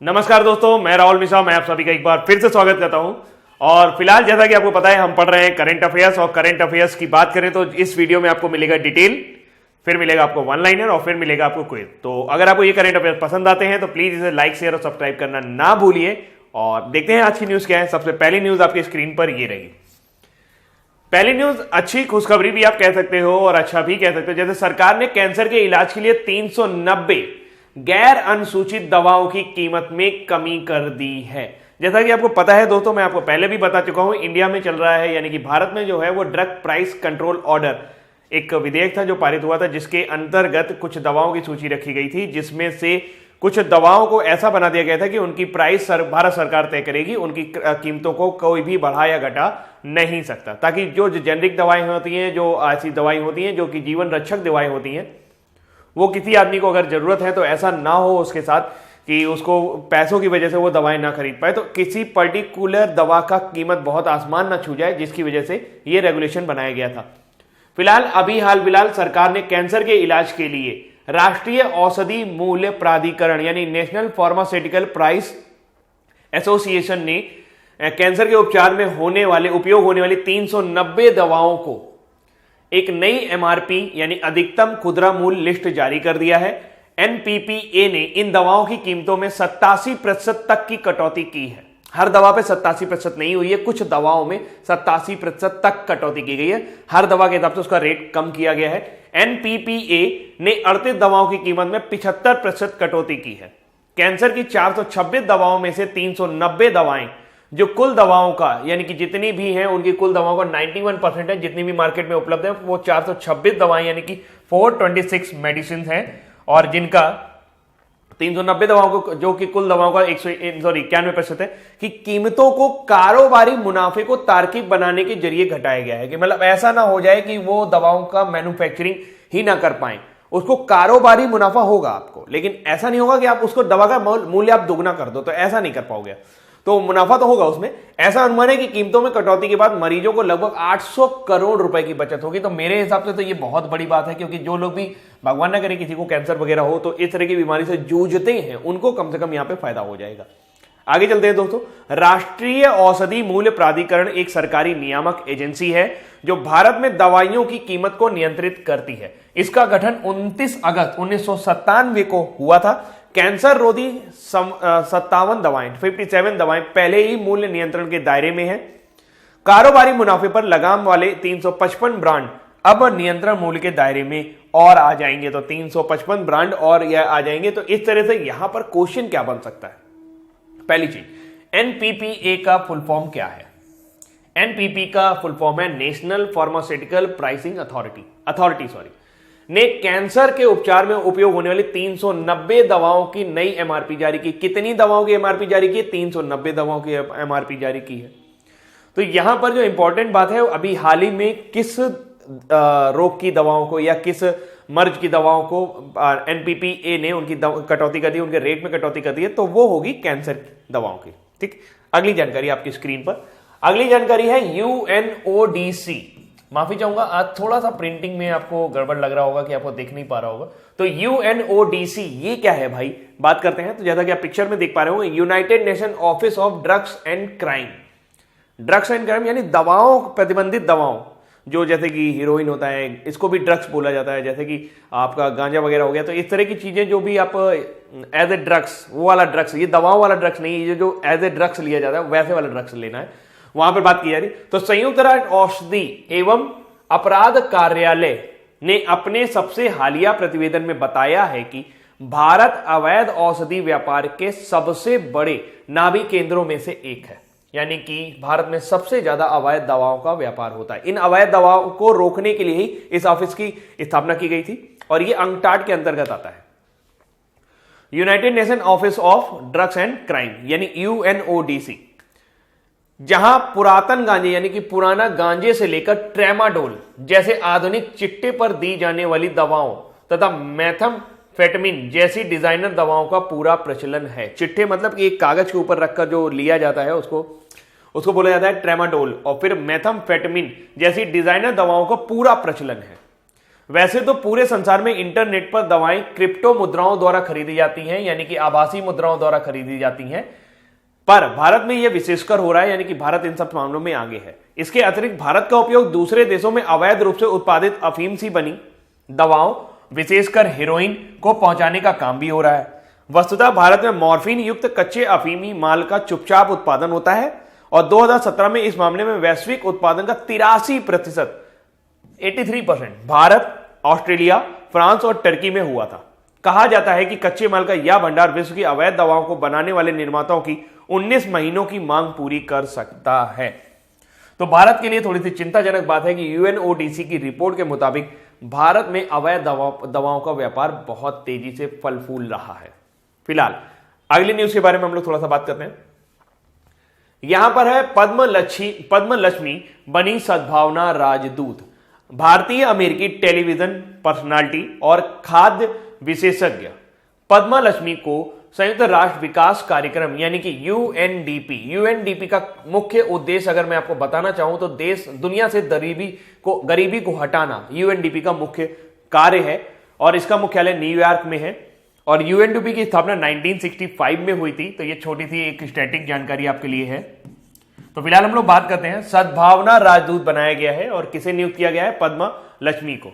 नमस्कार दोस्तों, मैं राहुल मिश्रा। मैं आप सभी का एक बार फिर से स्वागत करता हूं। और फिलहाल जैसा कि आपको पता है, हम पढ़ रहे हैं करंट अफेयर्स। और करंट अफेयर्स की बात करें तो इस वीडियो में आपको मिलेगा डिटेल, फिर मिलेगा आपको वन लाइनर और फिर मिलेगा आपको क्विज। तो अगर आपको ये करंट अफेयर्स पसंद आते हैं तो प्लीज इसे लाइक, शेयर और सब्सक्राइब करना ना भूलिए। और देखते हैं आज की न्यूज क्या है। सबसे पहली न्यूज आपकी स्क्रीन पर ये रही। पहली न्यूज अच्छी खुशखबरी भी आप कह सकते हो और अच्छा भी कह सकते हो। जैसे सरकार ने कैंसर के इलाज के लिए 390 गैर अनुसूचित दवाओं की कीमत में कमी कर दी है। जैसा कि आपको पता है दोस्तों, मैं आपको पहले भी बता चुका हूं, इंडिया में चल रहा है, यानी कि भारत में जो है वो ड्रग प्राइस कंट्रोल ऑर्डर एक विधेयक था जो पारित हुआ था, जिसके अंतर्गत कुछ दवाओं की सूची रखी गई थी, जिसमें से कुछ दवाओं को ऐसा बना दिया गया था कि उनकी प्राइस भारत सरकार तय करेगी। उनकी कीमतों को कोई भी बढ़ा या घटा नहीं सकता, ताकि जो जेनेरिक दवाएं होती हैं, जो ऐसी दवाएं होती हैं जो कि जीवन रक्षक दवाएं होती हैं, वो किसी आदमी को अगर जरूरत है तो ऐसा ना हो उसके साथ कि उसको पैसों की वजह से वो दवाएं ना खरीद पाए। तो किसी पर्टिकुलर दवा का कीमत बहुत आसमान ना छू जाए, जिसकी वजह से ये रेगुलेशन बनाया गया था। फिलहाल हाल फिलहाल सरकार ने कैंसर के इलाज के लिए राष्ट्रीय औषधि मूल्य प्राधिकरण यानी नेशनल फार्मास्यूटिकल प्राइस एसोसिएशन ने कैंसर के उपचार में उपयोग होने वाली 390 दवाओं को एक नई एमआरपी यानी अधिकतम खुदरा मूल्य लिस्ट जारी कर दिया है। एनपीपीए ने इन दवाओं की कीमतों में 87% तक की कटौती की है। हर दवा पे 87% नहीं हुई है, कुछ दवाओं में 87% तक कटौती की गई है। हर दवा के हिसाब से उसका रेट कम किया गया है। एनपीपीए ने 38 दवाओं की कीमत में 75% कटौती की है। कैंसर की 426 दवाओं में से 390 दवाएं, जो कुल दवाओं का यानी कि जितनी भी हैं उनकी कुल दवाओं का 91% है, जितनी भी मार्केट में उपलब्ध है, वो 426 दवाएं यानी कि 426 मेडिसिन हैं। और जिनका 390 दवाओं को, जो कि कुल दवाओं का 91% है, कि कीमतों को कारोबारी मुनाफे को तार्किक बनाने के जरिए घटाया गया है। कि मतलब ऐसा ना हो जाए कि वो दवाओं का मैन्युफैक्चरिंग ही ना कर पाए, उसको कारोबारी मुनाफा होगा आपको, लेकिन ऐसा नहीं होगा कि आप उसको दवा का मूल्य आप दुगना कर दो, तो ऐसा नहीं कर पाओगे। तो मुनाफा तो होगा उसमें। ऐसा अनुमान है कि कीमतों में कटौती के बाद मरीजों को लगभग 800 करोड़ रुपए की बचत होगी। तो मेरे हिसाब से तो ये बहुत बड़ी बात है, क्योंकि जो लोग भी, भगवान ना करे किसी को कैंसर वगैरह हो, तो इस तरह की बीमारी से जूझते हैं, उनको कम से कम यहां पे फायदा हो जाएगा। आगे चलते हैं दोस्तों। राष्ट्रीय औषधि मूल्य प्राधिकरण एक सरकारी नियामक एजेंसी है जो भारत में दवाइयों की कीमत को नियंत्रित करती है। इसका गठन 29 अगस्त 1997 को हुआ था। कैंसर रोधी 57 दवाएं 57 दवाएं पहले ही मूल्य नियंत्रण के दायरे में हैं। कारोबारी मुनाफे पर लगाम वाले 355 ब्रांड अब नियंत्रण मूल्य के दायरे में और आ जाएंगे। तो 355 ब्रांड और यह आ जाएंगे। तो इस तरह से यहां पर क्वेश्चन क्या बन सकता है? पहली चीज, एनपीपीए का फुल फॉर्म क्या है? एनपीपी का फुल फॉर्म है नेशनल फार्मास्यूटिकल प्राइसिंग अथॉरिटी ने कैंसर के उपचार में उपयोग होने वाली 390 दवाओं की नई एमआरपी जारी की। कितनी दवाओं की एमआरपी जारी की? 390 दवाओं की एमआरपी जारी की है। तो यहां पर जो इंपॉर्टेंट बात है, अभी हाल ही में किस रोग की दवाओं को या किस मर्ज की दवाओं को एनपीपीए ने उनकी कटौती कर दी, उनके रेट में कटौती कर दी है, तो वो होगी कैंसर की दवाओं की। ठीक, अगली जानकारी आपकी स्क्रीन पर। अगली जानकारी है यूएनओडीसी। माफी चाहूंगा, आज थोड़ा सा प्रिंटिंग में आपको गड़बड़ लग रहा होगा कि आपको देख नहीं पा रहा होगा। तो यूएनओडीसी ये क्या है भाई, बात करते हैं। तो जैसा कि आप पिक्चर में देख पा रहे हो, United nation office of drugs and crime. Drugs and crime यानी दवाओं, प्रतिबंधित दवाओं, जो जैसे कि हीरोइन होता है, इसको भी ड्रग्स बोला जाता है, जैसे कि आपका गांजा वगैरह हो गया। तो इस तरह की चीजें जो भी आप एज ए ड्रग्स, वो वाला ड्रग्स, ये दवाओं वाला ड्रग्स नहीं, ये जो एज ए ड्रग्स लिया जाता है वैसे वाला ड्रग्स लेना है, वहां पर बात की जा रही। तो संयुक्त राष्ट्र औषधि एवं अपराध कार्यालय ने अपने सबसे हालिया प्रतिवेदन में बताया है कि भारत अवैध औषधि व्यापार के सबसे बड़े नाभि केंद्रों में से एक है। यानी कि भारत में सबसे ज्यादा अवैध दवाओं का व्यापार होता है। इन अवैध दवाओं को रोकने के लिए ही इस ऑफिस की स्थापना की गई थी, और यह अंगटाड के अंतर्गत आता है। United nation office of drugs and crime यानी यूएनओडीसी, जहां पुरातन गांजे यानी कि पुराना गांजे से लेकर ट्रेमाडोल जैसे आधुनिक चिट्टे पर दी जाने वाली दवाओं तथा मेथाम्फेटामिन जैसी डिजाइनर दवाओं का पूरा प्रचलन है। चिट्टे मतलब कि एक कागज के ऊपर रखकर जो लिया जाता है, उसको बोला जाता है ट्रेमाडोल। और फिर मेथाम्फेटामिन जैसी डिजाइनर दवाओं का पूरा प्रचलन है। वैसे तो पूरे संसार में इंटरनेट पर दवाएं क्रिप्टो मुद्राओं द्वारा खरीदी जाती हैं, यानी कि आभासी मुद्राओं द्वारा खरीदी जाती हैं, पर भारत में यह विशेषकर हो रहा है, यानी कि भारत इन सब मामलों में आगे है। इसके अतिरिक्त भारत का उपयोग दूसरे देशों में अवैध रूप से उत्पादित अफीम सी बनी दवाओं, विशेषकर हेरोइन को पहुंचाने का काम भी हो रहा है। वस्तुतः भारत में मॉर्फिन युक्त कच्चे अफीमी माल का चुपचाप उत्पादन होता है और 2017 में इस मामले में वैश्विक उत्पादन का 83% 83% भारत, ऑस्ट्रेलिया, फ्रांस और टर्की में हुआ था। कहा जाता है कि कच्चे माल का यह भंडार विश्व की अवैध दवाओं को बनाने वाले निर्माताओं की 19 महीनों की मांग पूरी कर सकता है। तो भारत के लिए थोड़ी सी चिंताजनक बात है कि यूएनओडीसी की रिपोर्ट के मुताबिक भारत में अवैध दवाओं का व्यापार बहुत तेजी से फल फूल रहा है। फिलहाल अगली न्यूज के बारे में हम लोग थोड़ा सा बात करते हैं। यहां पर है पद्मलक्ष्मी बनी सद्भावना राजदूत। भारतीय अमेरिकी टेलीविजन पर्सनालिटी और खाद्य विशेषज्ञ पद्मलक्ष्मी को संयुक्त राष्ट्र विकास कार्यक्रम यानी कि यूएनडीपी का मुख्य उद्देश्य अगर मैं आपको बताना चाहूं तो दुनिया से गरीबी को हटाना यूएनडीपी का मुख्य कार्य है और इसका मुख्यालय न्यूयॉर्क में है और यूएनडीपी की स्थापना 1965 में हुई थी। तो ये छोटी सी एक स्टैटिक जानकारी आपके लिए है। तो फिलहाल हम लोग बात करते हैं, सद्भावना राजदूत बनाया गया है और किसे नियुक्त किया गया है? पद्मलक्ष्मी को,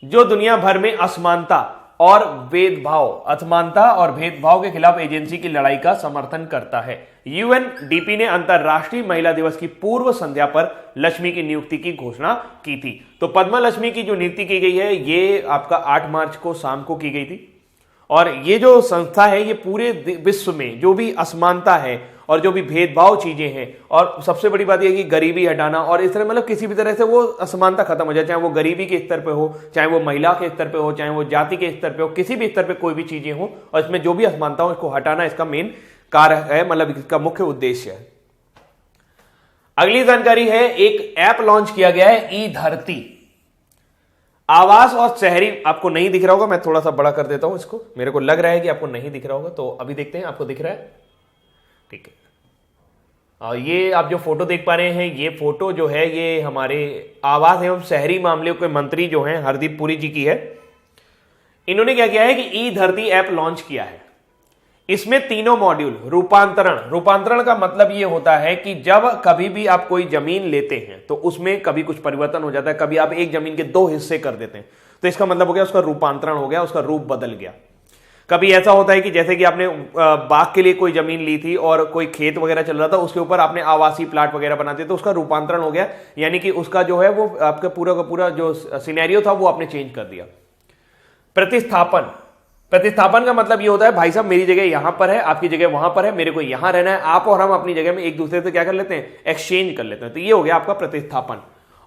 जो दुनिया भर में असमानता और भेदभाव के खिलाफ एजेंसी की लड़ाई का समर्थन करता है। यूएनडीपी ने अंतरराष्ट्रीय महिला दिवस की पूर्व संध्या पर लक्ष्मी की नियुक्ति की घोषणा की थी। तो पद्मलक्ष्मी की जो नियुक्ति की गई है ये आपका 8 मार्च को शाम को की गई थी और ये जो संस्था है ये पूरे विश्व में जो भी असमानता है और जो भी भेदभाव चीजें हैं और सबसे बड़ी बात यह कि गरीबी हटाना और इस तरह मतलब किसी भी तरह से वो असमानता खत्म हो जाए, चाहे वो गरीबी के स्तर पे हो, चाहे वो महिला के स्तर पे हो, चाहे वो जाति के स्तर पे हो, किसी भी स्तर पे कोई भी चीजें हो और इसमें जो भी असमानता हो इसको हटाना इसका मेन कार्य है, मतलब इसका मुख्य उद्देश्य है। अगली जानकारी है, एक ऐप लॉन्च किया गया है ई धरती। आवास और शहरी, आपको नहीं दिख रहा होगा, मैं थोड़ा सा बड़ा कर देता हूं इसको, मेरे को लग रहा है कि आपको नहीं दिख रहा होगा, तो अभी देखते हैं आपको दिख रहा है, ठीक है। और ये आप जो फोटो देख पा रहे हैं ये फोटो जो है ये हमारे आवास एवं शहरी मामलों के मंत्री जो हैं हरदीप पुरी जी की है। इन्होंने क्या किया है कि ई धरती ऐप लॉन्च किया है। इसमें तीनों मॉड्यूल, रूपांतरण का मतलब ये होता है कि जब कभी भी आप कोई जमीन लेते हैं तो उसमें कभी कुछ परिवर्तन हो जाता है, कभी आप एक जमीन के 2 हिस्से कर देते हैं, तो इसका मतलब हो गया उसका रूपांतरण हो गया, उसका रूप बदल गया। कभी ऐसा होता है कि जैसे कि आपने बाग के लिए कोई जमीन ली थी और कोई खेत वगैरह चल रहा था, उसके ऊपर आपने आवासीय प्लाट वगैरह बनाते तो उसका रूपांतरण हो गया, यानी कि उसका जो है वो आपका पूरा का पूरा जो सिनेरियो था वो आपने चेंज कर दिया। प्रतिस्थापन का मतलब ये होता है भाई साहब मेरी जगह यहां पर है, आपकी जगह वहां पर है, मेरे को यहां रहना है, आप और हम अपनी जगह में एक दूसरे से क्या कर लेते हैं? एक्सचेंज कर लेते हैं। तो ये हो गया आपका प्रतिस्थापन।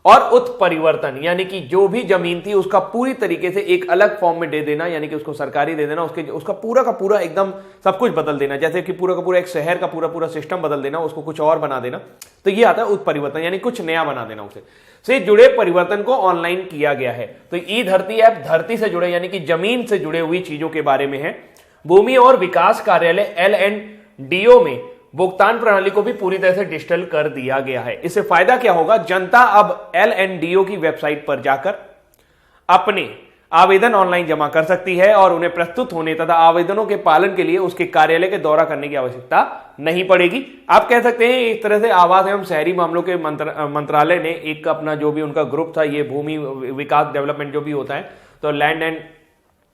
और उत्परिवर्तन यानी कि जो भी जमीन थी उसका पूरी तरीके से एक अलग फॉर्म में दे देना, यानी कि उसको सरकारी दे देना, उसका पूरा का पूरा एकदम सब कुछ बदल देना, जैसे कि पूरा का पूरा एक शहर का पूरा पूरा सिस्टम बदल देना, उसको कुछ और बना देना। तो ये आता है उत्परिवर्तन, यानी कुछ नया बना देना। उसे से जुड़े परिवर्तन को ऑनलाइन किया गया है। तो ई धरती ऐप धरती से जुड़े यानी कि जमीन से जुड़े हुई चीजों के बारे में है। भूमि और विकास कार्यालय LNDO में भुगतान प्रणाली को भी पूरी तरह से डिजिटल कर दिया गया है। इससे फायदा क्या होगा? जनता अब LNDO की वेबसाइट पर जाकर अपने आवेदन ऑनलाइन जमा कर सकती है और उन्हें प्रस्तुत होने तथा आवेदनों के पालन के लिए उसके कार्यालय के दौरा करने की आवश्यकता नहीं पड़ेगी। आप कह सकते हैं इस तरह से आवास एवं शहरी मामलों के मंत्रालय ने एक अपना जो भी उनका ग्रुप था, ये भूमि विकास डेवलपमेंट जो भी होता है, तो लैंड एंड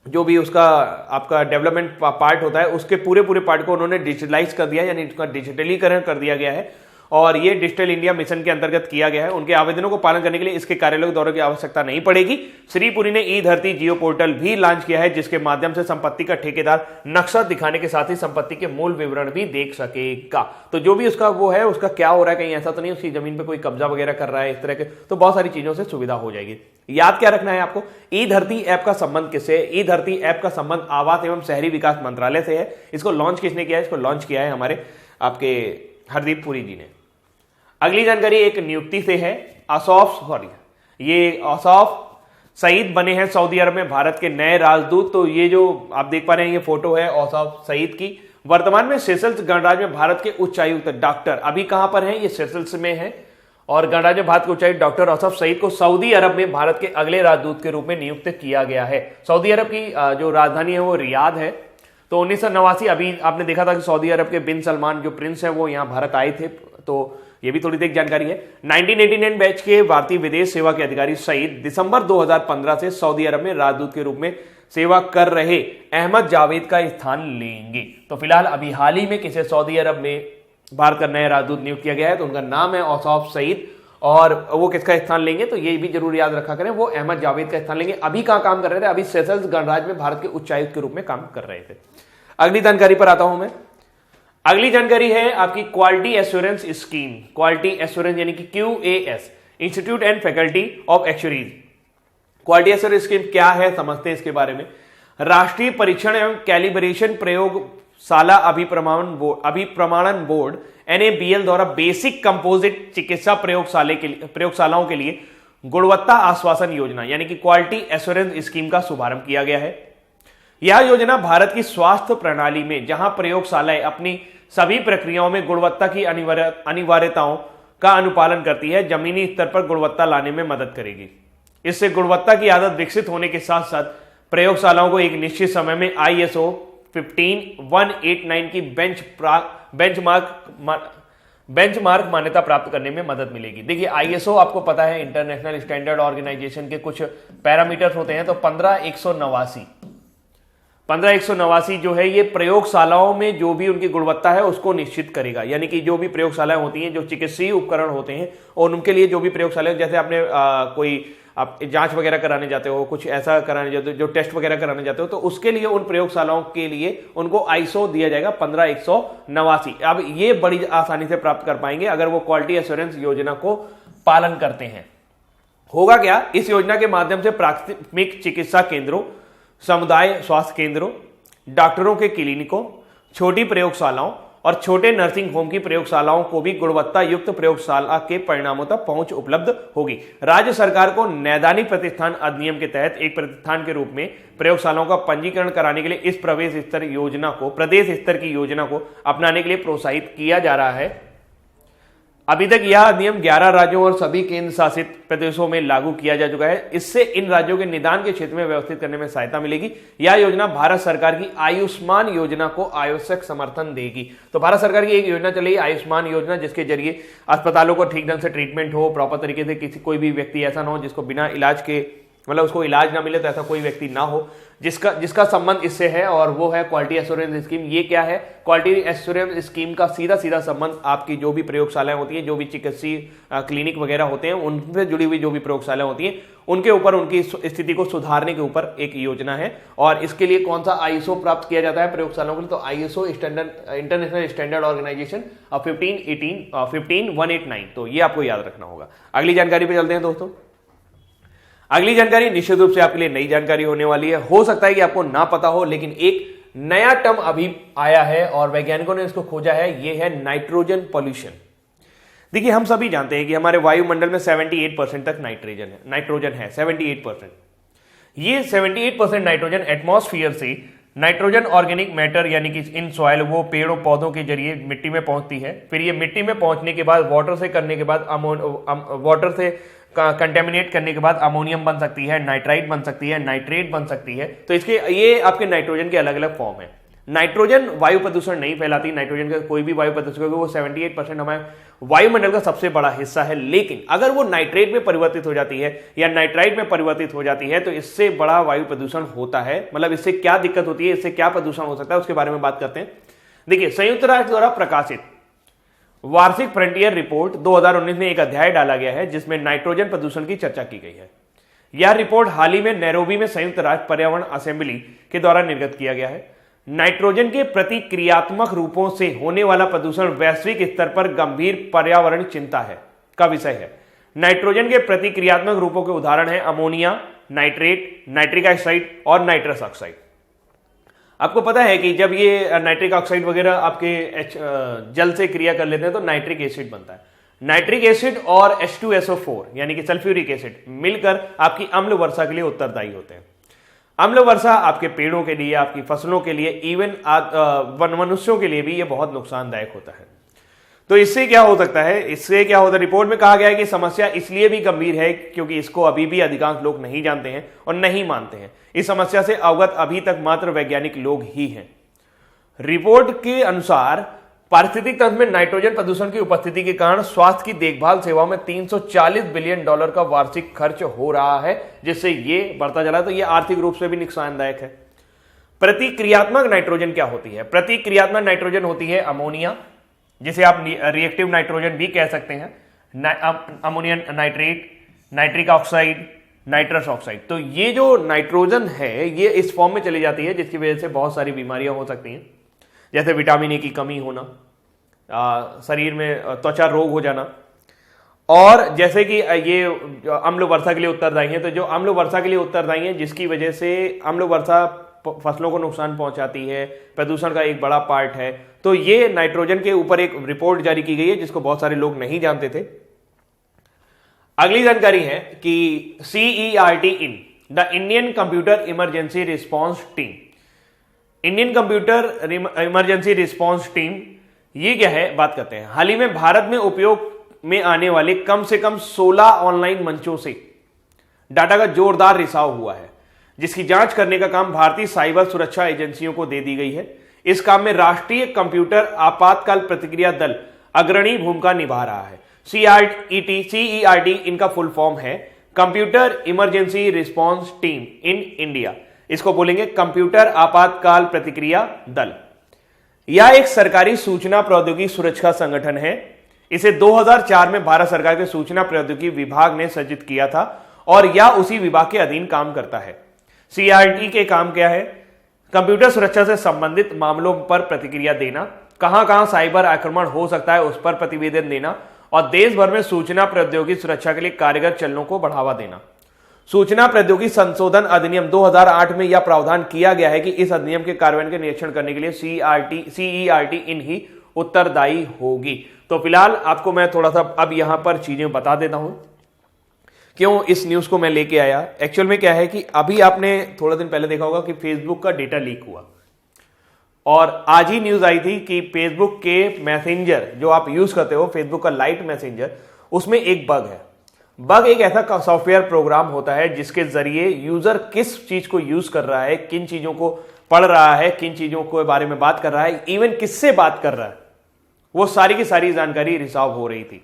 जो भी उसका आपका डेवलपमेंट पार्ट होता है उसके पूरे पार्ट को उन्होंने डिजिटलाइज कर दिया, यानी उसका डिजिटलीकरण कर दिया गया है और ये डिजिटल इंडिया मिशन के अंतर्गत किया गया है। उनके आवेदनों को पालन करने के लिए इसके कार्यालय के दौरे की आवश्यकता नहीं पड़ेगी। श्री पुरी ने ई धरती जियो पोर्टल भी लॉन्च किया है, जिसके माध्यम से संपत्ति का ठेकेदार नक्शा दिखाने के साथ ही संपत्ति के मूल विवरण भी देख सकेगा। तो जो भी उसका वो है उसका क्या हो रहा है, कहीं ऐसा तो नहीं उसकी जमीन पे कोई कब्जा वगैरह कर रहा है इस तरह के, तो बहुत सारी चीजों से सुविधा हो जाएगी। याद क्या रखना है आपको, ई धरती ऐप का संबंध किससे है? ई धरती ऐप का संबंध आवास एवं शहरी विकास मंत्रालय से है। इसको लॉन्च किसने किया है? इसको लॉन्च किया है हमारे आपके हरदीप पुरी जी ने। अगली जानकारी एक नियुक्ति से है। असौफ सईद बने हैं सऊदी अरब में भारत के नए राजदूत। तो ये जो आप देख पा रहे हैं ये फोटो है असौफ सईद की। वर्तमान में सेशल्स गणराज्य में भारत के उच्चायुक्त डॉक्टर अभी कहां पर हैं? ये सेशल्स में है और गणराज्य भारत के उच्चायुक्त डॉक्टर असफ सईद को सऊदी अरब में भारत के अगले राजदूत के रूप में नियुक्त किया गया है। सऊदी अरब की जो राजधानी है वो रियाद है। तो 1989 अभी आपने देखा था कि सऊदी अरब के बिन सलमान जो प्रिंस है वो यहाँ भारत आए थे, तो ये भी थोड़ी देर जानकारी है। 1989 बैच के भारतीय विदेश सेवा के अधिकारी सईद दिसंबर 2015 से सऊदी अरब में राजदूत के रूप में सेवा कर रहे अहमद जावेद का स्थान लेंगे। तो फिलहाल अभी हाल ही में किसे सऊदी अरब में भारत का नया राजदूत नियुक्त किया गया है, तो उनका नाम है असफ सईद, और वो किसका स्थान लेंगे तो ये भी जरूर याद रखा करें, वो अहमद जावेद का स्थान लेंगे। अभी कहां काम कर रहे थे, अभी सेशल्स गणराज्य में भारत के उच्चायुक्त के रूप में काम कर रहे थे। अगली जानकारी पर आता हूं मैं। अगली जानकारी है आपकी quality assurance scheme. Quality assurance यानी कि QAS, institute and faculty of actuaries. Quality assurance scheme क्या है समझते हैं इसके बारे में। राष्ट्रीय परीक्षण एवं कैलिब्रेशन प्रयोगशाला अभिप्रमाणन बोर्ड NABL द्वारा बेसिक कंपोजिट चिकित्सा प्रयोगशालाओं के लिए गुणवत्ता आश्वासन योजना यानी कि क्वालिटी एश्योरेंस स्कीम का शुभारंभ किया गया है। यह योजना भारत की स्वास्थ्य प्रणाली में जहां प्रयोगशालाएं अपनी सभी प्रक्रियाओं में गुणवत्ता की अनिवार्यताओं का अनुपालन करती है, जमीनी स्तर पर गुणवत्ता लाने में मदद करेगी। इससे गुणवत्ता की आदत विकसित होने के साथ साथ प्रयोगशालाओं को एक निश्चित समय में ISO 15189 की बेंचमार्क मान्यता प्राप्त करने में मदद मिलेगी। देखिए ISO आपको पता है इंटरनेशनल स्टैंडर्ड ऑर्गेनाइजेशन के कुछ पैरामीटर्स होते हैं, तो 15189 जो है ये प्रयोगशालाओं में जो भी उनकी गुणवत्ता है उसको निश्चित करेगा। यानी कि जो भी प्रयोगशालाएं होती हैं, जो चिकित्सीय उपकरण होते हैं और उनके लिए जो भी प्रयोगशालाएं, जैसे आपने कोई आप जांच वगैरह कराने जाते हो, कुछ ऐसा कराने जाते हो, जो टेस्ट वगैरह कराने जाते हो, तो उसके लिए उन प्रयोगशालाओं के लिए उनको ISO दिया जाएगा 15189। अब ये बड़ी आसानी से प्राप्त कर पाएंगे अगर वो क्वालिटी एश्योरेंस योजना को पालन करते हैं। होगा क्या, इस योजना के माध्यम से प्राथमिक चिकित्सा केंद्रों, समुदाय स्वास्थ्य केंद्रों, डॉक्टरों के क्लिनिकों, छोटी प्रयोगशालाओं और छोटे नर्सिंग होम की प्रयोगशालाओं को भी गुणवत्ता युक्त प्रयोगशाला के परिणामों तक पहुंच उपलब्ध होगी। राज्य सरकार को नैदानिक प्रतिष्ठान अधिनियम के तहत एक प्रतिष्ठान के रूप में प्रयोगशालाओं का पंजीकरण कराने के लिए इस प्रदेश स्तर की योजना को अपनाने के लिए प्रोत्साहित किया जा रहा है। अभी तक यह अधिनियम 11 राज्यों और सभी केंद्र शासित प्रदेशों में लागू किया जा चुका है। इससे इन राज्यों के निदान के क्षेत्र में व्यवस्थित करने में सहायता मिलेगी। यह योजना भारत सरकार की आयुष्मान योजना को आवश्यक समर्थन देगी। तो भारत सरकार की एक योजना चलेगी आयुष्मान योजना, जिसके जरिए अस्पतालों को ठीक ढंग से ट्रीटमेंट हो, प्रॉपर तरीके से कोई भी व्यक्ति ऐसा ना हो जिसको बिना इलाज के, मतलब उसको इलाज ना मिले, तो ऐसा कोई व्यक्ति ना हो जिसका संबंध इससे है, और वो है क्वालिटी एश्योरेंस स्कीम। ये क्या है, क्वालिटी एश्योरेंस स्कीम का सीधा संबंध आपकी जो भी प्रयोगशालाएं होती हैं, जो भी चिकित्सीय क्लिनिक वगैरह होते हैं, उनसे जुड़ी हुई जो भी प्रयोगशालाएं होती हैं, उनके ऊपर उनकी स्थिति को सुधारने के ऊपर एक योजना है। और इसके लिए कौन सा ISO प्राप्त किया जाता है प्रयोगशालाओं के लिए, तो ISO इंटरनेशनल स्टैंडर्ड ऑर्गेनाइजेशन 15189। तो ये आपको याद रखना होगा। अगली जानकारी पे चलते हैं दोस्तों। अगली जानकारी निश्चित रूप से आपके लिए नई जानकारी होने वाली है। हो सकता है कि आपको ना पता हो, लेकिन एक नया टर्म अभी आया है और वैज्ञानिकों ने इसको खोजा है, ये है नाइट्रोजन पॉल्यूशन। देखिए हम सभी जानते हैं कि हमारे वायुमंडल में 78% तक नाइट्रोजन है 78%। ये 78% नाइट्रोजन एटमॉस्फेयर से नाइट्रोजन ऑर्गेनिक मैटर यानी कि इन सॉइल, वो पेड़ों पौधों के जरिए मिट्टी में पहुंचती है। फिर ये मिट्टी में पहुंचने के बाद वाटर से कंटेमिनेट करने के बाद अमोनियम बन सकती है, नाइट्राइट बन सकती है, नाइट्रेट बन सकती है। तो इसके ये आपके नाइट्रोजन के अलग अलग फॉर्म है। नाइट्रोजन वायु प्रदूषण नहीं फैलाती, नाइट्रोजन का कोई भी वायु प्रदूषण, वो 78% हमारे वायुमंडल का सबसे बड़ा हिस्सा है। लेकिन अगर वो नाइट्रेट में परिवर्तित हो जाती है या नाइट्राइट में परिवर्तित हो जाती है तो इससे बड़ा वायु प्रदूषण होता है। मतलब इससे क्या दिक्कत होती है, इससे क्या प्रदूषण हो सकता है, उसके बारे में बात करते हैं। देखिए संयुक्त राष्ट्र द्वारा प्रकाशित वार्षिक फ्रंटियर रिपोर्ट 2019 में एक अध्याय डाला गया है जिसमें नाइट्रोजन प्रदूषण की चर्चा की गई है। यह रिपोर्ट हाल ही में नैरोबी में संयुक्त राष्ट्र पर्यावरण असेंबली के द्वारा निर्गत किया गया है। नाइट्रोजन के प्रतिक्रियात्मक रूपों से होने वाला प्रदूषण वैश्विक स्तर पर गंभीर पर्यावरण चिंता का विषय है। नाइट्रोजन के प्रतिक्रियात्मक रूपों के उदाहरण है अमोनिया, नाइट्रेट, नाइट्रिक ऑक्साइड और नाइट्रस ऑक्साइड। आपको पता है कि जब ये नाइट्रिक ऑक्साइड वगैरह आपके जल से क्रिया कर लेते हैं तो नाइट्रिक एसिड बनता है। नाइट्रिक एसिड और H2SO4 यानी कि सल्फ्यूरिक एसिड मिलकर आपकी अम्ल वर्षा के लिए उत्तरदायी होते हैं। अम्ल वर्षा आपके पेड़ों के लिए, आपकी फसलों के लिए, इवन मनुष्यों के लिए भी ये बहुत नुकसानदायक होता है। तो इससे क्या हो सकता है, इससे क्या होता है, रिपोर्ट में कहा गया है कि समस्या इसलिए भी गंभीर है क्योंकि इसको अभी भी अधिकांश लोग नहीं जानते हैं और नहीं मानते हैं। इस समस्या से अवगत अभी तक मात्र वैज्ञानिक लोग ही हैं। रिपोर्ट के अनुसार पारिस्थितिक तंत्र में नाइट्रोजन प्रदूषण की उपस्थिति के कारण स्वास्थ्य की देखभाल सेवाओं में $340 बिलियन का वार्षिक खर्च हो रहा है, जिससे ये बढ़ता चला, तो ये आर्थिक रूप से भी नुकसानदायक है। प्रतिक्रियात्मक नाइट्रोजन क्या होती है? प्रतिक्रियात्मक नाइट्रोजन होती है अमोनिया, जिसे आप रिएक्टिव नाइट्रोजन भी कह सकते हैं, ammonium nitrate, nitric oxide, nitrous oxide. तो ये जो नाइट्रोजन है ये इस फॉर्म में चली जाती है जिसकी वजह से बहुत सारी बीमारियां हो सकती हैं, जैसे विटामिन ए की कमी होना, शरीर में त्वचा रोग हो जाना, और जैसे कि ये अम्ल वर्षा के लिए उत्तरदायी है। तो जो अम्ल वर्षा के लिए उत्तरदायी है जिसकी वजह से अम्ल वर्षा फसलों को नुकसान पहुंचाती है, प्रदूषण का एक बड़ा पार्ट है। तो ये नाइट्रोजन के ऊपर एक रिपोर्ट जारी की गई है जिसको बहुत सारे लोग नहीं जानते थे। अगली जानकारी है कि CERT in the Indian computer emergency response team, Indian computer emergency response team ये क्या है बात करते हैं। हाल ही में भारत में उपयोग में आने वाले कम से कम 16 ऑनलाइन मंचों से डाटा का जोरदार रिसाव हुआ है, जिसकी जांच करने का काम भारतीय साइबर सुरक्षा एजेंसियों को दे दी गई है। इस काम में राष्ट्रीय कंप्यूटर आपातकाल प्रतिक्रिया दल अग्रणी भूमिका निभा रहा है। CERT इनका फुल फॉर्म है computer emergency response team in India, इसको बोलेंगे कंप्यूटर आपातकाल प्रतिक्रिया दल। यह एक सरकारी सूचना प्रौद्योगिकी सुरक्षा संगठन है। इसे 2004 में भारत सरकार के सूचना प्रौद्योगिकी विभाग ने सृजित किया था और यह उसी विभाग के अधीन काम करता है। CERT के काम क्या है? कंप्यूटर सुरक्षा से संबंधित मामलों पर प्रतिक्रिया देना, कहां कहां साइबर आक्रमण हो सकता है उस पर प्रतिवेदन देना, और देश भर में सूचना प्रौद्योगिकी सुरक्षा के लिए कारगर चलनों को बढ़ावा देना। सूचना प्रौद्योगिकी संशोधन अधिनियम 2008 में यह प्रावधान किया गया है कि इस अधिनियम के कार्यान्वयन के निरीक्षण करने के लिए CERT इन ही उत्तरदायी होगी। तो फिलहाल आपको मैं थोड़ा सा अब यहां पर चीजें बता देता हूं क्यों इस न्यूज को मैं लेके आया। एक्चुअल में क्या है कि अभी आपने थोड़ा दिन पहले देखा होगा कि फेसबुक का डेटा लीक हुआ, और आज ही न्यूज आई थी कि फेसबुक के मैसेंजर जो आप यूज करते हो, फेसबुक का लाइट मैसेंजर, उसमें एक बग है। बग एक ऐसा सॉफ्टवेयर प्रोग्राम होता है जिसके जरिए यूजर किस चीज को यूज कर रहा है, किन चीजों को पढ़ रहा है, किन चीजों के बारे में बात कर रहा है, इवन किससे बात कर रहा है, वो सारी की सारी जानकारी रिसाव हो रही थी।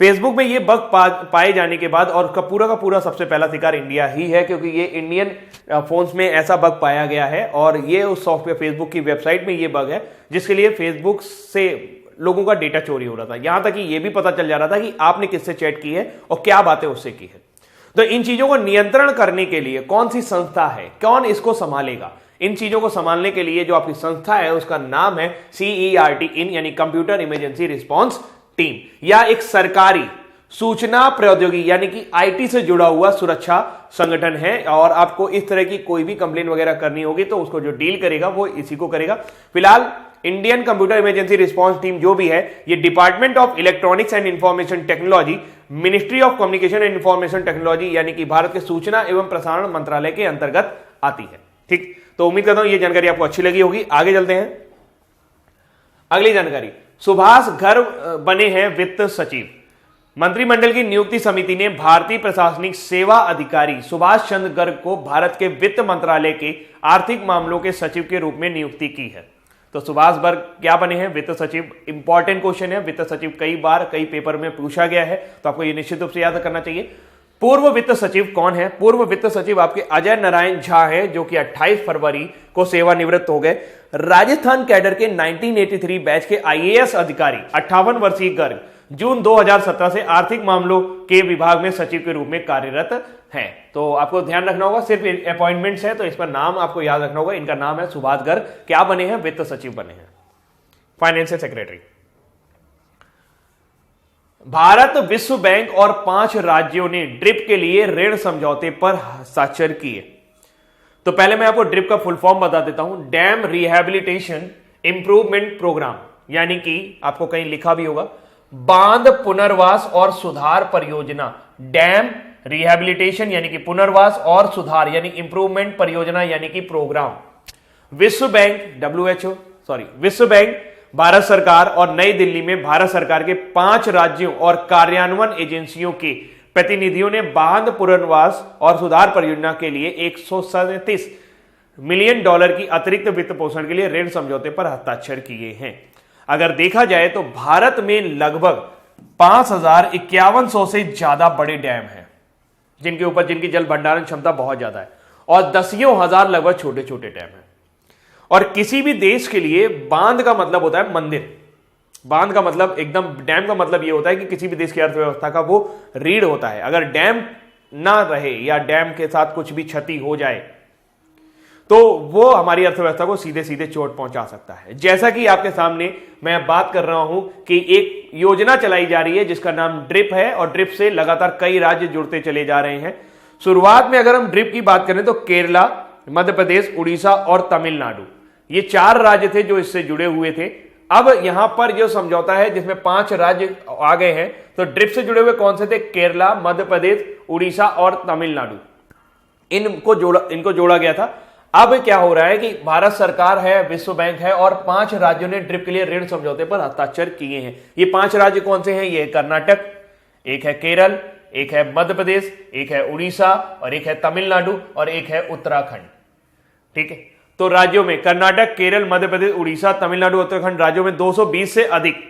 फेसबुक में ये बग पाए जाने के बाद, और उसका का पूरा सबसे पहला शिकार इंडिया ही है, क्योंकि ये इंडियन फोन्स में ऐसा बग पाया गया है, और ये उस सॉफ्टवेयर फेसबुक की वेबसाइट में ये बग है जिसके लिए फेसबुक से लोगों का डेटा चोरी हो रहा था। यहां तक कि ये भी पता चल जा रहा था कि आपने किससे चैट की है और क्या बातें उससे की है। तो इन चीजों को नियंत्रण करने के लिए कौन सी संस्था है, कौन इसको संभालेगा? इन चीजों को संभालने के लिए जो आपकी संस्था है उसका नाम है CERT इन, यानी कंप्यूटर इमरजेंसी रिस्पांस टीम। या एक सरकारी सूचना प्रौद्योगिकी यानी कि IT से जुड़ा हुआ सुरक्षा संगठन है, और आपको इस तरह की कोई भी कंप्लेन वगैरह करनी होगी तो उसको जो डील करेगा वो इसी को करेगा। फिलहाल Indian computer emergency response team जो भी है, ये department of electronics and information technology, ministry of communication and information technology यानी कि भारत के सूचना एवं प्रसारण मंत्रालय के अंतर्गत आती है। ठीक, तो उम्मीद करता हूं ये जानकारी आपको अच्छी लगी होगी। आगे चलते हैं। अगली जानकारी, सुभाष गर्ग बने हैं वित्त सचिव। मंत्रिमंडल की नियुक्ति समिति ने भारतीय प्रशासनिक सेवा अधिकारी सुभाष चंद्र गर्ग को भारत के वित्त मंत्रालय के आर्थिक मामलों के सचिव के रूप में नियुक्ति की है। तो सुभाष गर्ग क्या बने हैं? वित्त सचिव। इंपॉर्टेंट क्वेश्चन है, वित्त सचिव कई बार कई पेपर में पूछा गया है, तो आपको यह निश्चित रूप से याद करना चाहिए। पूर्व वित्त सचिव कौन है? पूर्व वित्त सचिव आपके अजय नारायण झा है, जो कि 28 फरवरी को सेवानिवृत्त हो गए। राजस्थान कैडर के 1983 बैच के IAS अधिकारी 58 वर्षीय गर्ग जून 2017 से आर्थिक मामलों के विभाग में सचिव के रूप में कार्यरत हैं। तो आपको ध्यान रखना होगा, सिर्फ अपॉइंटमेंट्स है तो इस पर नाम आपको याद रखना होगा। इनका नाम है सुभाष गर्ग। क्या बने हैं? वित्त सचिव बने हैं, फाइनेंशियल सेक्रेटरी। भारत, विश्व बैंक और 5 राज्यों ने ड्रिप के लिए ऋण समझौते पर हस्ताक्षर किए। तो पहले मैं आपको ड्रिप का फुल फॉर्म बता देता हूं, डैम रिहैबिलिटेशन इंप्रूवमेंट प्रोग्राम, यानी कि आपको कहीं लिखा भी होगा बांध पुनर्वास और सुधार परियोजना। डैम रिहैबिलिटेशन यानी कि पुनर्वास और सुधार यानी इंप्रूवमेंट परियोजना यानी कि प्रोग्राम। विश्व बैंक विश्व बैंक भारत सरकार और नई दिल्ली में भारत सरकार के 5 राज्यों और कार्यान्वयन एजेंसियों के प्रतिनिधियों ने बांध पुनर्वास और सुधार परियोजना के लिए $137 मिलियन की अतिरिक्त वित्त पोषण के लिए ऋण समझौते पर हस्ताक्षर किए हैं। अगर देखा जाए तो भारत में लगभग 5,5100 से ज्यादा बड़े डैम हैं जिनके ऊपर जिनकी जल भंडारण क्षमता बहुत ज्यादा है और दसियों हजार लगभग छोटे छोटे डैम हैं। और किसी भी देश के लिए बांध का मतलब होता है मंदिर। बांध का मतलब एकदम, डैम का मतलब यह होता है कि किसी भी देश की अर्थव्यवस्था का वो रीढ़ होता है। अगर डैम ना रहे या डैम के साथ कुछ भी क्षति हो जाए तो वो हमारी अर्थव्यवस्था को सीधे सीधे चोट पहुंचा सकता है। जैसा कि आपके सामने मैं बात कर रहा हूं कि एक योजना चलाई जा रही है जिसका नाम ड्रिप है और ड्रिप से लगातार कई राज्य जुड़ते चले जा रहे हैं। शुरुआत में अगर हम ड्रिप की बात करें तो केरला, मध्य प्रदेश, उड़ीसा और तमिलनाडु, ये 4 राज्य थे जो इससे जुड़े हुए थे। अब यहां पर जो समझौता है जिसमें 5 राज्य आ गए हैं, तो ड्रिप से जुड़े हुए कौन से थे? केरला, मध्य प्रदेश, उड़ीसा और तमिलनाडु, इनको जोड़ा गया था। अब क्या हो रहा है कि भारत सरकार है, विश्व बैंक है और 5 राज्यों ने ड्रिप के लिए ऋण समझौते पर हस्ताक्षर किए हैं। ये 5 राज्य कौन से हैं? ये है कर्नाटक, एक है केरल, एक है मध्य प्रदेश, एक है उड़ीसा और एक है तमिलनाडु और एक है उत्तराखंड। ठीक है, तो राज्यों में कर्नाटक, केरल, मध्य प्रदेश, उड़ीसा, तमिलनाडु, उत्तराखंड राज्यों में 220 से अधिक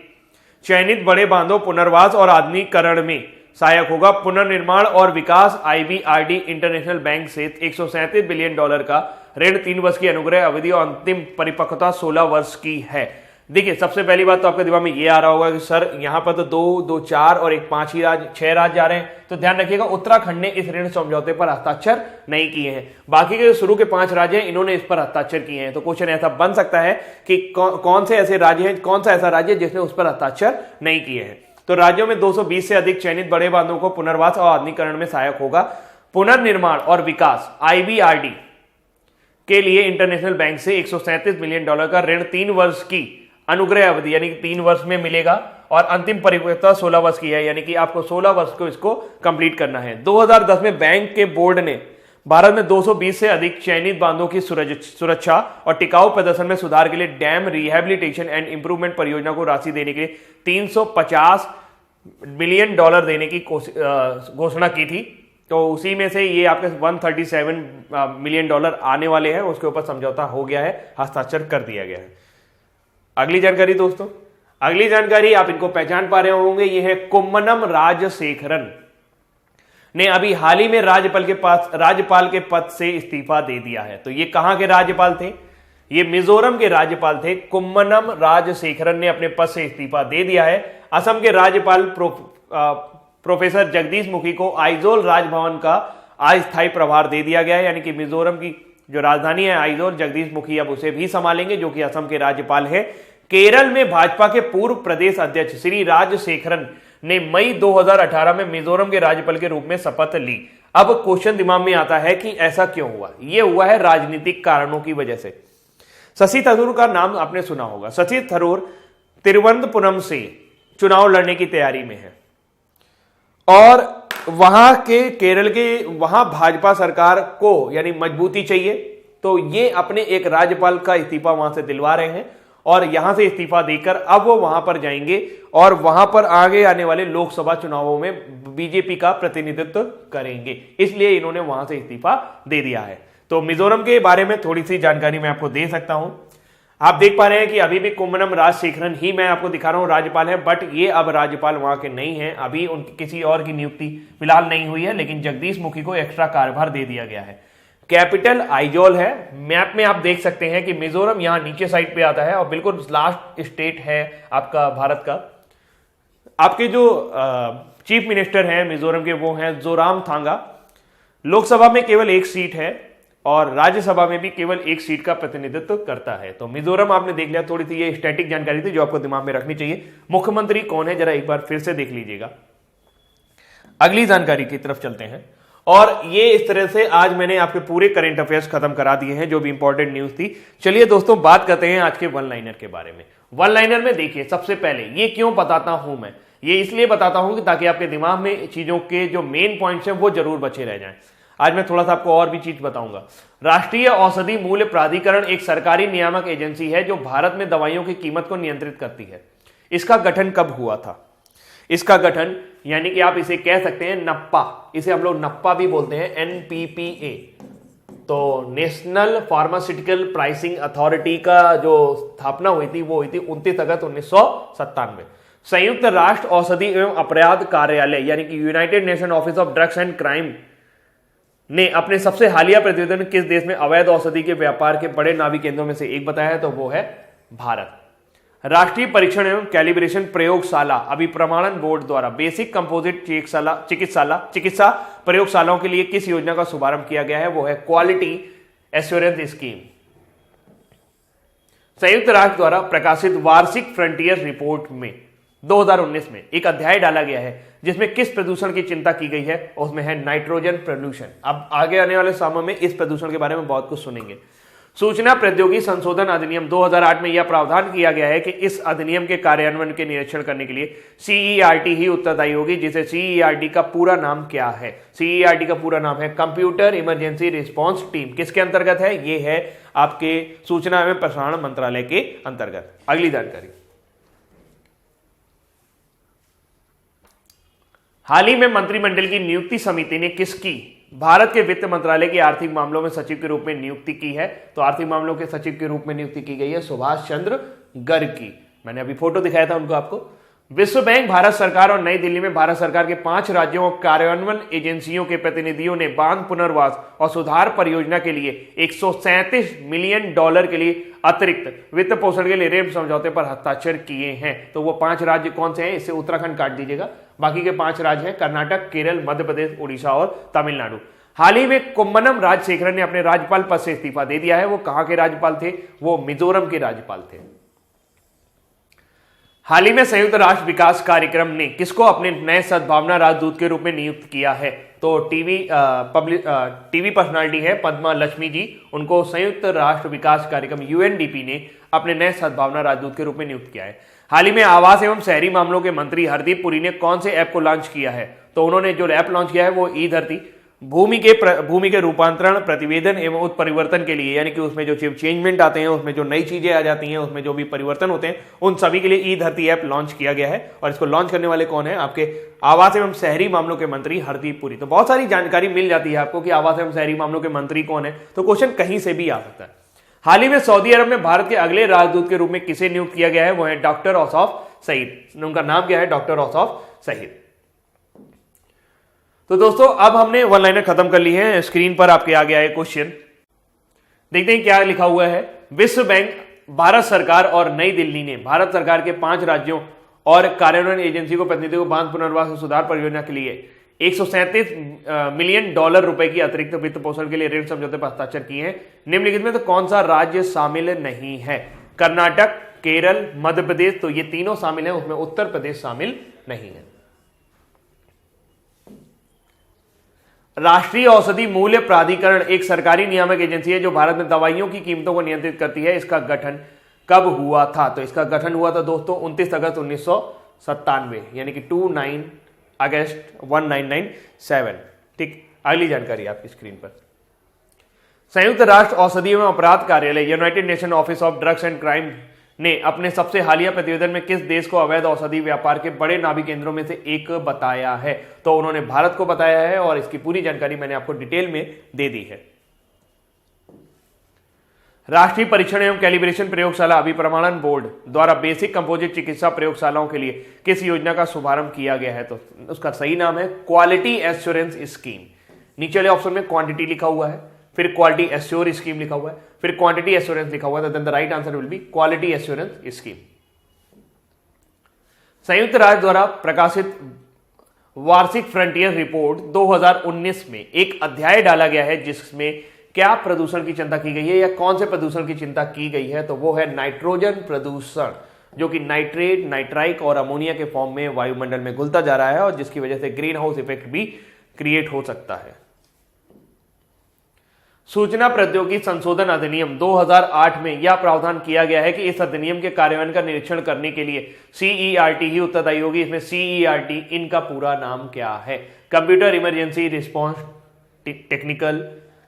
चयनित बड़े बांधों पुनर्वास और आधुनिकीकरण में सहायक होगा। पुनर्निर्माण और विकास IBRD इंटरनेशनल बैंक से $137 बिलियन का ऋण 3 वर्ष की अनुग्रह अवधि और अंतिम परिपक्वता 16 वर्ष की है। देखिए, सबसे पहली बात तो आपके दिमाग में ये आ रहा होगा कि सर यहां पर तो 2, 4 और एक 5 ही राज्य, 6 राज्य जा रहे हैं। तो ध्यान रखिएगा, उत्तराखंड ने इस ऋण समझौते पर हस्ताक्षर नहीं किए हैं। बाकी के जो शुरू के 5 राज्य हैं इन्होंने इस पर हस्ताक्षर किए हैं। तो क्वेश्चन ऐसा बन सकता है कि कौन से ऐसे राज्य हैं, कौन सा ऐसा राज्य जिसने उस पर हस्ताक्षर नहीं किए हैं। तो राज्यों में 220 से अधिक चयनित बड़े बांधों को पुनर्वास और आधुनिकीकरण में सहायक होगा। पुनर्निर्माण और विकास IBRD के लिए इंटरनेशनल बैंक से $137 मिलियन का ऋण 3 वर्ष की अनुग्रह अवधि यानी कि 3 वर्ष में मिलेगा और अंतिम परिपक्वता 16 वर्ष की है, यानी कि आपको 16 वर्ष को इसको कंप्लीट करना है। 2010 में बैंक के बोर्ड ने भारत में 220 से अधिक चयनित बांधों की सुरक्षा और टिकाऊ प्रदर्शन में सुधार के लिए डैम रिहैबिलिटेशन एंड इंप्रूवमेंट परियोजना को राशि देने के लिए $350 मिलियन देने की घोषणा की थी। तो उसी में से ये आपके $137 मिलियन आने वाले हैं, उसके ऊपर समझौता हो गया है, हस्ताक्षर कर दिया गया है। अगली जानकारी दोस्तों, अगली जानकारी आप इनको पहचान पा रहे होंगे, ये है कुम्मनम राजशेखरन ने अभी हाल ही में राज्यपाल के पद से इस्तीफा दे दिया है। तो ये कहां के राज्यपाल थे? ये मिजोरम के राज्यपाल थे। कुम्मनम राजशेखरन ने अपने पद से इस्तीफा दे दिया है। असम के राज्यपाल प्रोफेसर जगदीश मुखी को आइजोल राजभवन का अस्थायी प्रभार दे दिया गया है, यानी कि मिजोरम की जो राजधानी है आइजोल, जगदीश मुखी अब उसे भी संभालेंगे, जो कि असम के राज्यपाल है। केरल में भाजपा के पूर्व प्रदेश अध्यक्ष श्री राजशेखरन ने मई 2018 में मिजोरम के राज्यपाल के रूप में शपथ ली। अब क्वेश्चन दिमाग में आता है कि ऐसा क्यों हुआ? यह हुआ है राजनीतिक कारणों की वजह से। शशि थरूर का नाम आपने सुना होगा। शशि थरूर तिरुवनंतपुरम से चुनाव लड़ने की तैयारी में है और वहां के केरल के वहां भाजपा सरकार को यानी मजबूती चाहिए, तो ये अपने एक राज्यपाल का इस्तीफा वहां से दिलवा रहे हैं और यहां से इस्तीफा देकर अब वो वहां पर जाएंगे और वहां पर आगे आने वाले लोकसभा चुनावों में बीजेपी का प्रतिनिधित्व करेंगे। इसलिए इन्होंने वहां से इस्तीफा दे दिया है। तो मिजोरम के बारे में थोड़ी सी जानकारी मैं आपको दे सकता हूं। आप देख पा रहे हैं कि अभी भी कुम्मनम राजशेखरन ही मैं आपको दिखा रहा हूं राज्यपाल है, बट ये अब राज्यपाल वहां के नहीं है। अभी उनकी किसी और की नियुक्ति फिलहाल नहीं हुई है, लेकिन जगदीश मुखी को एक्स्ट्रा कार्यभार दे दिया गया है। कैपिटल आइजोल है। मैप में आप देख सकते हैं कि मिजोरम यहां नीचे साइड पे आता है और बिल्कुल लास्ट स्टेट है आपका भारत का। आपके जो चीफ मिनिस्टर हैं मिजोरम के वो हैं जोरामथांगा। लोकसभा में केवल 1 सीट है और राज्यसभा में भी केवल 1 सीट का प्रतिनिधित्व करता है। तो मिजोरम आपने देख लिया। थोड़ी सी ये स्टैटिक जानकारी थी जो आपको दिमाग में रखनी चाहिए। मुख्यमंत्री कौन है जरा एक बार फिर से देख लीजिएगा। अगली जानकारी की तरफ चलते हैं और ये इस तरह से आज मैंने आपके पूरे करंट अफेयर्स खत्म करा दिए हैं जो भी इंपॉर्टेंट न्यूज थी। चलिए दोस्तों बात करते हैं आज के वन लाइनर के बारे में। वन लाइनर में देखिए, सबसे पहले ये क्यों बताता हूं मैं, ये इसलिए बताता हूं कि ताकि आपके दिमाग में चीजों के जो मेन पॉइंट्स हैं वो जरूर बचे रह जाएं। आज मैं थोड़ा सा आपको और भी चीज बताऊंगा। राष्ट्रीय औषधि मूल्य प्राधिकरण एक सरकारी नियामक एजेंसी है जो भारत में दवाइयों की कीमत को नियंत्रित करती है। इसका गठन कब हुआ था? इसका गठन यानी कि आप इसे कह सकते हैं नप्पा, इसे हम लोग नप्पा भी बोलते हैं, NPPA। तो नेशनल फार्मास्यूटिकल प्राइसिंग अथॉरिटी का जो स्थापना हुई थी वो हुई थी 29 अगस्त 1997। संयुक्त राष्ट्र औषधि एवं अपराध कार्यालय यानी कि United nation office of drugs and crime ने अपने सबसे हालिया प्रतिवेदन किस देश में अवैध औषधि के व्यापार के बड़े नाभिक केंद्रों में से एक बताया है? तो वो है भारत। राष्ट्रीय परीक्षण एवं कैलिब्रेशन प्रयोगशाला अभिप्रमाणन बोर्ड द्वारा बेसिक कंपोजिट चिकित्सा प्रयोगशालाओं के लिए किस योजना का शुभारंभ किया गया है? वो है क्वालिटी एश्योरेंस स्कीम। संयुक्त राष्ट्र द्वारा प्रकाशित वार्षिक फ्रंटियर रिपोर्ट में 2019 में एक अध्याय डाला गया है जिसमें किस प्रदूषण की चिंता की गई है? उसमें है नाइट्रोजन प्रदूषण। अब आगे आने वाले सालों में इस प्रदूषण के बारे में बहुत कुछ सुनेंगे। सूचना प्रौद्योगिकी संशोधन अधिनियम 2008 में यह प्रावधान किया गया है कि इस अधिनियम के कार्यान्वयन के निरीक्षण करने के लिए CERT ही उत्तरदायी होगी, जिसे CERT का पूरा नाम क्या है? CERT का पूरा नाम है कंप्यूटर इमरजेंसी रिस्पांस टीम। किसके अंतर्गत है? ये है आपके सूचना एवं प्रसारण मंत्रालय के अंतर्गत। अगली जानकारी, हाल ही में मंत्रिमंडल की नियुक्ति समिति ने किसकी भारत के वित्त मंत्रालय के आर्थिक मामलों में सचिव के रूप में नियुक्ति की है? तो आर्थिक मामलों के सचिव के रूप में नियुक्ति की गई है सुभाष चंद्र गर्ग की। मैंने अभी फोटो दिखाया था उनको आपको। विश्व बैंक, भारत सरकार और नई दिल्ली में भारत सरकार के 5 राज्यों और कार्यान्वयन एजेंसियों के प्रतिनिधियों ने बांध पुनर्वास और सुधार परियोजना के लिए $137 मिलियन के लिए अतिरिक्त वित्त पोषण के लिए ऋण समझौते पर हस्ताक्षर किए हैं। तो वो 5 राज्य कौन से हैं? इससे उत्तराखंड काट दीजिएगा। बाकी के 5 राज्य हैं कर्नाटक, केरल, मध्य प्रदेश, उड़ीसा और तमिलनाडु। हाल ही में कुम्मनम राजशेखरन ने अपने राज्यपाल पद से इस्तीफा दे दिया है। वो कहां के राज्यपाल थे? वो मिजोरम के राज्यपाल थे। हाल ही में संयुक्त राष्ट्र विकास कार्यक्रम ने किसको अपने नए सद्भावना राजदूत के रूप में नियुक्त किया है? तो टीवी पर्सनालिटी है पद्मा लक्ष्मी जी, उनको संयुक्त राष्ट्र विकास कार्यक्रम UNDP ने अपने नए सद्भावना राजदूत के रूप में नियुक्त किया है। हाल ही में आवास एवं शहरी मामलों के मंत्री हरदीप पुरी ने कौन से ऐप को लॉन्च किया है? तो उन्होंने जो ऐप लॉन्च किया है वो ई धरती, भूमि के रूपांतरण, प्रतिवेदन एवं उत्परिवर्तन के लिए, यानी कि उसमें जो चेंजमेंट आते हैं, उसमें जो नई चीजें आ जाती हैं, उसमें जो भी परिवर्तन होते हैं, उन सभी के लिए ई धरती ऐप लॉन्च किया गया है। और इसको लॉन्च करने वाले कौन है? आपके आवास एवं शहरी मामलों के मंत्री हरदीप पुरी। तो बहुत सारी जानकारी मिल जाती है आपको कि आवास एवं शहरी मामलों के मंत्री कौन है, तो क्वेश्चन कहीं से भी आ सकता है। हाल ही में सऊदी अरब में भारत के अगले राजदूत के रूप में किसे नियुक्त किया गया है? वो है डॉक्टर औसफ सईद। उनका नाम क्या है? डॉक्टर औसफ सईद। तो दोस्तों अब हमने वन लाइनर खत्म कर ली है। स्क्रीन पर आपके आ गया है क्वेश्चन, देखते हैं क्या लिखा हुआ है। विश्व बैंक, भारत सरकार और नई दिल्ली ने भारत सरकार के 5 राज्यों और कार्यान्वयन एजेंसी को प्रतिनिधियों को बांध पुनर्वास और सुधार परियोजना के लिए $137 मिलियन रुपए की अतिरिक्त वित्त पोषण के लिए ऋण समझौते पर हस्ताक्षर किए हैं। निम्नलिखित में तो कौन सा राज्य शामिल नहीं है? कर्नाटक, केरल, मध्य प्रदेश, तो ये तीनों शामिल हैं, उसमें उत्तर प्रदेश शामिल नहीं है। राष्ट्रीय औषधि मूल्य प्राधिकरण एक सरकारी नियामक एजेंसी है जो भारत में दवाइयों की कीमतों को नियंत्रित करती है। इसका गठन कब हुआ था? तो इसका गठन हुआ था दोस्तों 29 अगस्त 1997, यानी कि 29 अगस्त 1997। ठीक, अगली जानकारी आपकी स्क्रीन पर। संयुक्त राष्ट्र औषधि एवं अपराध कार्यालय United nation office of drugs and crime ने अपने सबसे हालिया प्रतिवेदन में किस देश को अवैध औषधि व्यापार के बड़े नाभिक केंद्रों में से एक बताया है? तो उन्होंने भारत को बताया है और इसकी पूरी जानकारी मैंने आपको डिटेल में दे दी है। राष्ट्रीय परीक्षण एवं कैलिब्रेशन प्रयोगशाला अभिप्रमाणन बोर्ड द्वारा बेसिक कंपोजिट चिकित्सा प्रयोगशालाओं के लिए किस योजना का शुभारंभ किया गया है? तो उसका सही नाम है क्वालिटी एश्योरेंस स्कीम। नीचे वाले ऑप्शन में क्वांटिटी लिखा हुआ है, फिर क्वालिटी एश्योर स्कीम लिखा हुआ है, फिर क्वांटिटी एश्योरेंस लिखा हुआ है, then the right answer will be quality assurance scheme. संयुक्त राष्ट्र द्वारा प्रकाशित वार्षिक फ्रंटियर रिपोर्ट 2019 में एक अध्याय डाला गया है जिसमें क्या प्रदूषण की चिंता की गई है या कौन से प्रदूषण की चिंता की गई है? तो वो है नाइट्रोजन प्रदूषण, जो कि नाइट्रेट, नाइट्राइक और अमोनिया के फॉर्म में वायुमंडल में घुलता जा रहा है और जिसकी वजह से ग्रीन हाउस इफेक्ट भी क्रिएट हो सकता है। सूचना प्रौद्योगिकी संशोधन अधिनियम 2008 में यह प्रावधान किया गया है कि इस अधिनियम के कार्यान्वयन का निरीक्षण करने के लिए CERT ही उत्तरदायी होगी। इसमें CERT इनका पूरा नाम क्या है? Computer emergency response technical,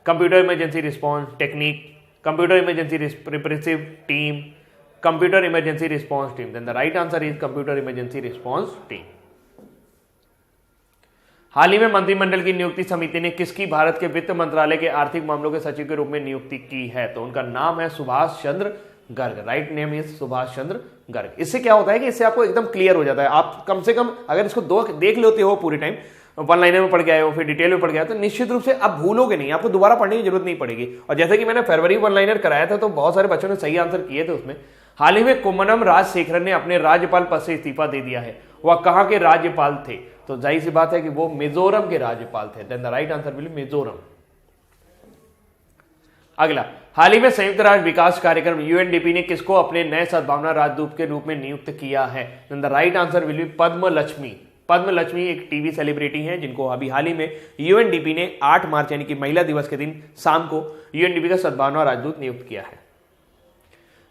computer emergency response technique, computer emergency repressive team, computer emergency response team. Then the right answer is computer emergency response team. हाल ही में मंत्रिमंडल की नियुक्ति समिति ने किसकी भारत के वित्त मंत्रालय के आर्थिक मामलों के सचिव के रूप में नियुक्ति की है? तो उनका नाम है Subhash Chandra Garg. Right name is Subhash Chandra Garg. इससे क्या होता है कि इससे आपको एकदम क्लियर हो जाता है। आप कम से कम अगर इसको देख लेते हो पूरे टाइम, वन लाइनर में पढ़ के आए हो, फिर डिटेल में पढ़ गया, तो निश्चित रूप से आप भूलोगे नहीं, आपको दोबारा पढ़ने की जरूरत नहीं पड़ेगी। और जैसे कि मैंने फरवरी वन लाइनर कराया था तो बहुत सारे बच्चों ने सही आंसर किए थे उसमें। हाल ही में कुम्मनम राजशेखरन ने अपने राज्यपाल पद से इस्तीफा दे दिया है। वह कहां के राज्यपाल थे? तो जाहिर सी बात है कि वो मिजोरम के राज्यपाल थे। Then the right answer will be Mizoram. अगला, हाल ही में संयुक्त राष्ट्र विकास कार्यक्रम यूएनडीपी ने किसको अपने नए सद्भावना राजदूत के रूप में नियुक्त किया है? Then the right answer will be Padma Lakshmi. Padma Lakshmi एक टीवी सेलिब्रिटी हैं जिनको अभी हाल ही में यूएनडीपी ने 8 मार्च यानी कि महिला दिवस के दिन शाम को यूएनडीपी का सद्भावना राजदूत नियुक्त किया है।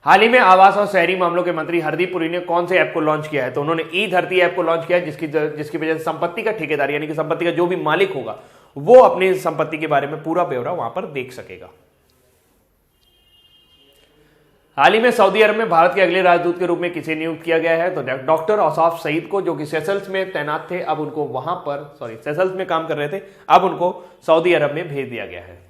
हाल ही में आवास और शहरी मामलों के मंत्री हरदीप पुरी ने कौन से ऐप को लॉन्च किया है? तो उन्होंने ई धरती ऐप को लॉन्च किया है, जिसकी वजह से संपत्ति का ठेकेदार यानी कि संपत्ति का जो भी मालिक होगा वो अपनी संपत्ति के बारे में पूरा ब्यौरा वहां पर देख सकेगा। हाल ही में सऊदी अरब में भारत के अगले राजदूत के रूप में किसे नियुक्त किया गया है? तो डॉक्टर औसाफ सईद को, जो कि सेशल्स में तैनात थे, अब उनको वहां पर सेशल्स में काम कर रहे थे, अब उनको सऊदी अरब में भेज दिया गया है।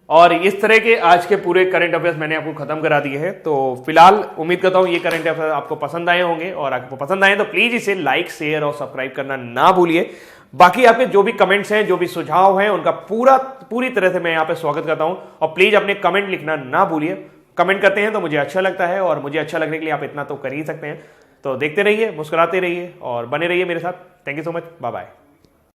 और इस तरह के आज के पूरे करंट अफेयर्स मैंने आपको खत्म करा दिए हैं। तो फिलहाल उम्मीद करता हूं ये करंट अफेयर्स आपको पसंद आए होंगे, और आपको पसंद आए तो प्लीज इसे लाइक, शेयर और सब्सक्राइब करना ना भूलिए। बाकी आपके जो भी कमेंट्स हैं, जो भी सुझाव हैं, उनका पूरी तरह से मैं यहाँ पे स्वागत करता हूं। और प्लीज अपने कमेंट लिखना ना भूलिए। कमेंट करते हैं तो मुझे अच्छा लगता है, और मुझे अच्छा लगने के लिए आप इतना तो कर ही सकते हैं। तो देखते रहिए, मुस्कुराते रहिए और बने रहिए मेरे साथ। Thank you so much, bye bye.